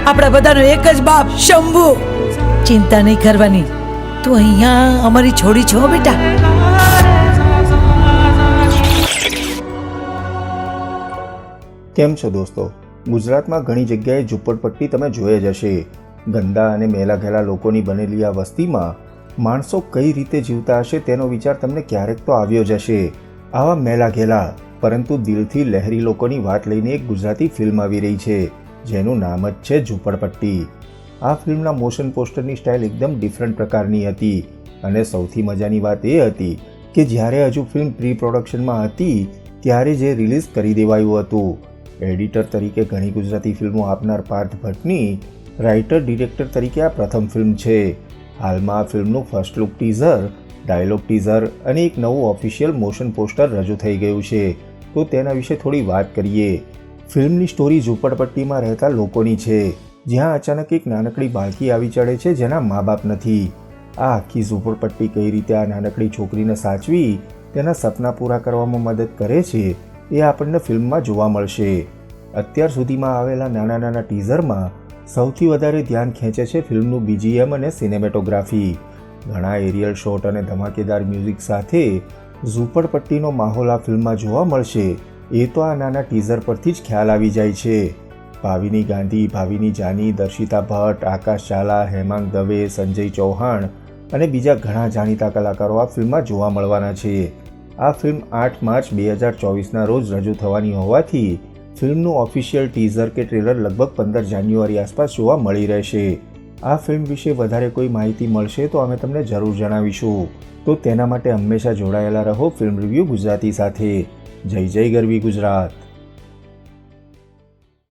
આપણા બધાનો એક જ બાપ શંભુ. ચિંતા નહીં કરવાની, તું અહીંયા અમારી છોડી છો બેટા. કેમ છો દોસ્તો? ગુજરાતમાં ઘણી જગ્યાએ ઝૂંપડપટ્ટી તમે જોઈ જ હશે. ગંદા અને મેલાઘેલા લોકોની બનેલી આ વસ્તીમાં માણસો કઈ રીતે જીવતા હશે તેનો વિચાર તમને ક્યારેક તો આવ્યો જ હશે. આવા મેલાઘેલા પરંતુ દિલથી લહેરી લોકોની વાત લઈને એક ગુજરાતી ફિલ્મ આવી રહી છે, જેનું નામ જ છે ઝૂંપડપટ્ટી. આ ફિલ્મના મોશન પોસ્ટરની સ્ટાઇલ એકદમ ડિફરન્ટ પ્રકારની હતી અને સૌથી મજાની વાત એ હતી કે જ્યારે હજુ ફિલ્મ પ્રી પ્રોડક્શનમાં હતી ત્યારે જે રિલીઝ કરી દેવાયું હતું. એડિટર તરીકે ઘણી ગુજરાતી ફિલ્મો આપનાર પાર્થ ભટ્ટની રાઇટર ડિરેક્ટર તરીકે આ પ્રથમ ફિલ્મ છે. હાલમાં આ ફિલ્મનું first look teaser, dialogue teaser અને એક નવું ઓફિશિયલ મોશન પોસ્ટર રજૂ થઈ ગયું છે. તો તેના વિશે થોડી વાત કરીએ. ફિલ્મની સ્ટોરી ઝૂંપડપટ્ટીમાં રહેતા લોકોની છે, જ્યાં અચાનક એક નાનકડી બાળકી આવી ચડે છે જેના મા બાપ નથી. આ આખી ઝૂંપડપટ્ટી કઈ રીતે આ નાનકડી છોકરીને સાચવી તેના સપના પૂરા કરવામાં મદદ કરે છે એ આપણને ફિલ્મમાં જોવા મળશે. અત્યાર સુધીમાં આવેલા નાના નાના ટીઝરમાં સૌથી વધારે ધ્યાન ખેંચે છે ફિલ્મનું BGM અને સિનેમેટોગ્રાફી. ઘણા એરિયલ શોટ અને ધમાકેદાર મ્યુઝિક સાથે ઝૂંપડપટ્ટીનો માહોલ આ ફિલ્મમાં જોવા મળશે એ તો આ નાના ટીઝર પરથી જ ખ્યાલ આવી જાય છે. ભાવિની ગાંધી, ભાવિની જાની, દર્શિતા ભટ્ટ, આકાશ ઝાલા, હેમાંગ દવે, સંજય ચૌહાણ અને બીજા ઘણા જાણીતા કલાકારો આ ફિલ્મમાં જોવા મળવાના છે. આ ફિલ્મ 8 માર્ચ 2024ના રોજ રજૂ થવાની હોવાથી ફિલ્મનું ઓફિશિયલ ટીઝર કે ટ્રેલર લગભગ 15 જાન્યુઆરી આસપાસ જોવા મળી રહેશે. આ ફિલ્મ વિશે વધારે કોઈ માહિતી મળશે તો અમે તમને જરૂર જણાવીશું. તો તેના માટે હંમેશા જોડાયેલા રહો ફિલ્મ રિવ્યૂ ગુજરાતી સાથે. જય જય ગરવી ગુજરાત.